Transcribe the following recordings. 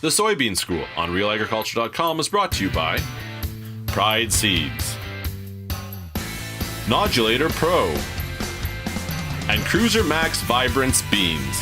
The Soybean School on RealAgriculture.com is brought to you by Pride Seeds, Nodulator Pro, and Cruiser Max Vibrance Beans.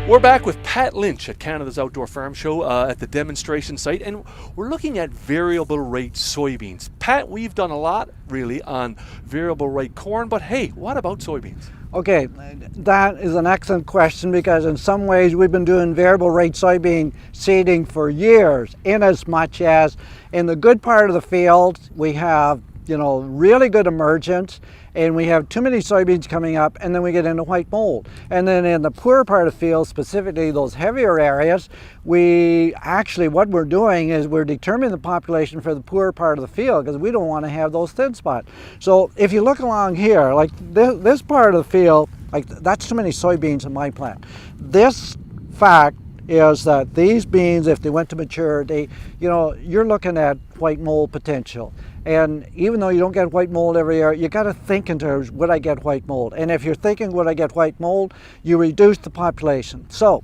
We're back with Pat Lynch at Canada's Outdoor Farm Show at the demonstration site, and we're looking at variable rate soybeans. Pat, we've done a lot really on variable rate corn, but hey, what about soybeans? Okay, that is an excellent question, because in some ways we've been doing variable rate soybean seeding for years, in as much as in the good part of the field we have really good emergence, and we have too many soybeans coming up, and then we get into white mold. And then in the poor part of the field, specifically those heavier areas, what we're doing is we're determining the population for the poor part of the field, because we don't want to have those thin spots. So if you look along here, like this part of the field, like that's too many soybeans in my plant. This fact is that these beans, if they went to maturity, you're looking at white mold potential. And even though you don't get white mold every year, you got to think in terms, would I get white mold? And if you're thinking, would I get white mold, you reduce the population. So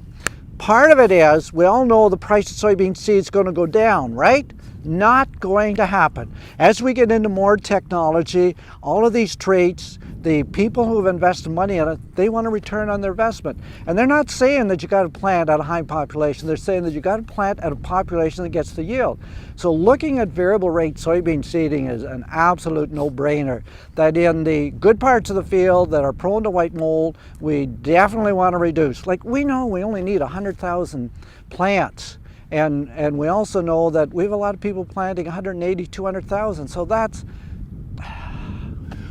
part of it is, we all know the price of soybean seed is going to go down, right? Not going to happen. As we get into more technology, all of these traits, the people who have invested money in it, they want a return on their investment. And they're not saying that you got to plant at a high population. They're saying that you got to plant at a population that gets the yield. So looking at variable rate soybean seeding is an absolute no-brainer. That in the good parts of the field that are prone to white mold, we definitely want to reduce. Like, we know we only need 100,000 plants. And we also know that we have a lot of people planting 180, 200,000. So that's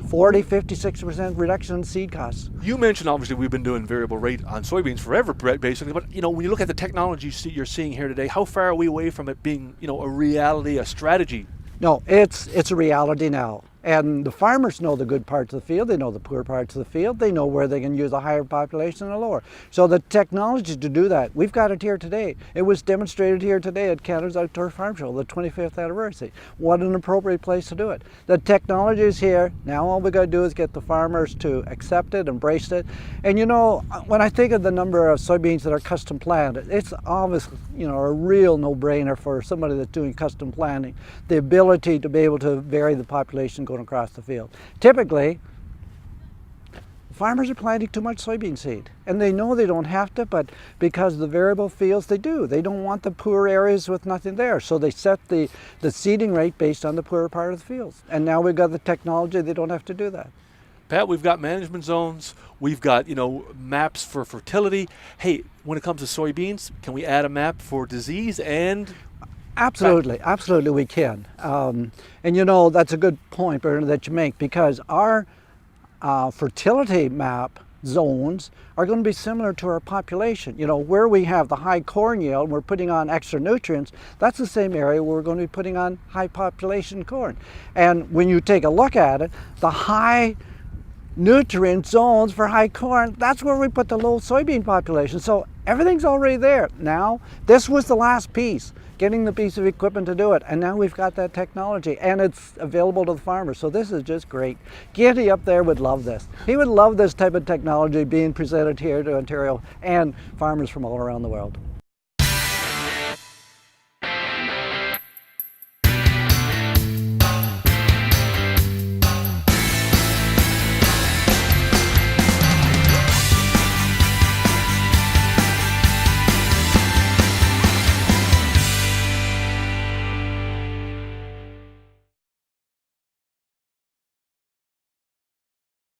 40, 50, 60% reduction in seed costs. You mentioned, obviously, we've been doing variable rate on soybeans forever, basically. But when you look at the technology you're seeing here today, how far are we away from it being, a reality, a strategy? No, it's a reality now. And the farmers know the good parts of the field, they know the poor parts of the field, they know where they can use a higher population and a lower. So the technology to do that, we've got it here today. It was demonstrated here today at Canada's Outdoor Farm Show, the 25th anniversary. What an appropriate place to do it. The technology is here. Now all we got to do is get the farmers to accept it, embrace it. And when I think of the number of soybeans that are custom planted, it's obviously, a real no-brainer for somebody that's doing custom planting, the ability to be able to vary the population going across the field. Typically, farmers are planting too much soybean seed, and they know they don't have to, but because of the variable fields, they do. They don't want the poor areas with nothing there, so they set the seeding rate based on the poorer part of the fields. And now we've got the technology, they don't have to do that. Pat, we've got management zones, we've got maps for fertility. Hey, when it comes to soybeans, can we add a map for disease and Absolutely, absolutely we can. And that's a good point, Bernard, that you make, because our fertility map zones are going to be similar to our population. Where we have the high corn yield, we're putting on extra nutrients, that's the same area where we're going to be putting on high population corn. And when you take a look at it, the high nutrient zones for high corn, that's where we put the low soybean population. So everything's already there. Now, this was the last piece, getting the piece of equipment to do it, and now we've got that technology, and it's available to the farmers. So this is just great. Getty up there would love this. He would love this type of technology being presented here to Ontario and farmers from all around the world.